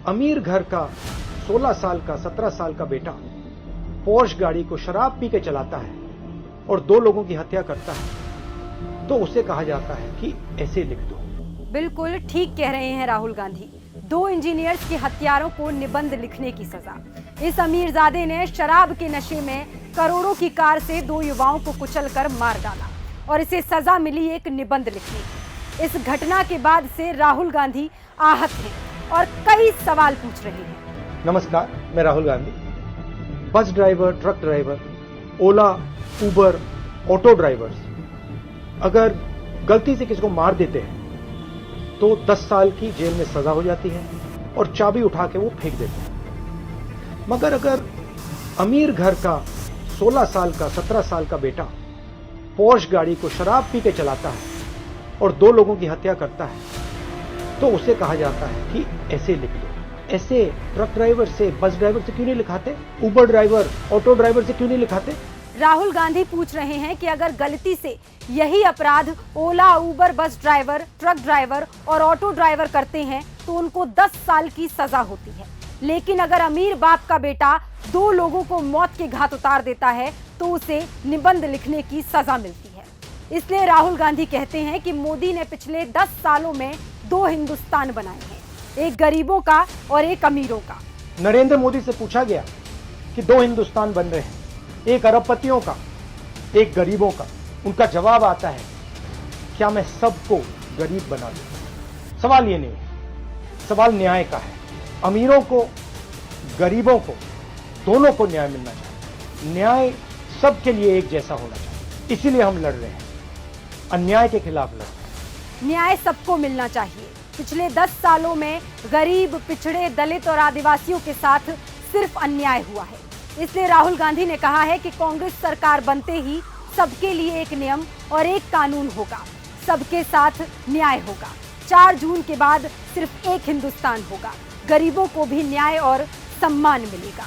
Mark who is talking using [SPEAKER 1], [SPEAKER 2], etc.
[SPEAKER 1] अमीर घर का 16 साल का 17 साल का बेटा पोर्श गाड़ी को शराब पी के चलाता है और 2 लोगों की हत्या करता है तो उसे कहा जाता है कि ऐसे लिख दो।
[SPEAKER 2] बिल्कुल ठीक कह रहे हैं राहुल गांधी। 2 इंजीनियर्स के हत्यारों को निबंध लिखने की सजा। इस अमीरजादे ने शराब के नशे में करोड़ों की कार से 2 युवाओं को कुचलकर मार डाला और इसे सजा मिली एक निबंध लिखने की। इस घटना के बाद से राहुल गांधी आहत हैं और कई सवाल पूछ रहे हैं।
[SPEAKER 1] नमस्कार, मैं Rahul Gandhi. Bus driver, truck driver, Ola, Uber, auto drivers अगर गलती से किसी को मार देते हैं तो 10 साल की जेल में सजा हो जाती है और चाबी उठा के वो फेंक देते हैं। मगर अगर अमीर घर का 16 साल का 17 साल का बेटा पोर्श गाड़ी को शराब पी के चलाता है और 2 लोगों की हत्या करता है तो उसे कहा जाता है कि ऐसे लिख दो। ऐसे ट्रक ड्राइवर से, बस ड्राइवर से क्यों नहीं लिखाते? उबर ड्राइवर, ऑटो ड्राइवर से क्यों नहीं लिखाते?
[SPEAKER 2] राहुल गांधी पूछ रहे हैं कि अगर गलती से यही अपराध ओला, उबर, बस ड्राइवर, ट्रक ड्राइवर और ऑटो ड्राइवर करते हैं तो उनको 10 साल की सजा होती है, लेकिन अगर अमीर बाप का बेटा 2 लोगों को मौत के घाट उतार देता है तो उसे निबंध लिखने की सजा मिलती है। इसलिए राहुल गांधी कहते हैं कि मोदी ने पिछले 10 सालों में 2 हिंदुस्तान बनाए हैं, एक गरीबों का और एक अमीरों का।
[SPEAKER 1] नरेंद्र मोदी से पूछा गया कि 2 हिंदुस्तान बन रहे हैं, एक अरबपतियों का, एक गरीबों का। उनका जवाब आता है, क्या मैं सबको गरीब बना दूं? सवाल ये नहीं है, सवाल न्याय का है। अमीरों को, गरीबों को, दोनों को न्याय मिलना चाहिए। न्याय सबके लिए एक जैसा होना चाहिए। इसीलिए हम लड़ रहे हैं, अन्याय के खिलाफ लड़ रहे हैं।
[SPEAKER 2] न्याय सबको मिलना चाहिए। पिछले 10 सालों में गरीब, पिछड़े, दलित और आदिवासियों के साथ सिर्फ अन्याय हुआ है। इसलिए राहुल गांधी ने कहा है कि कांग्रेस सरकार बनते ही सबके लिए एक नियम और एक कानून होगा, सबके साथ न्याय होगा। 4 जून के बाद सिर्फ एक हिंदुस्तान होगा, गरीबों को भी न्याय और सम्मान मिलेगा।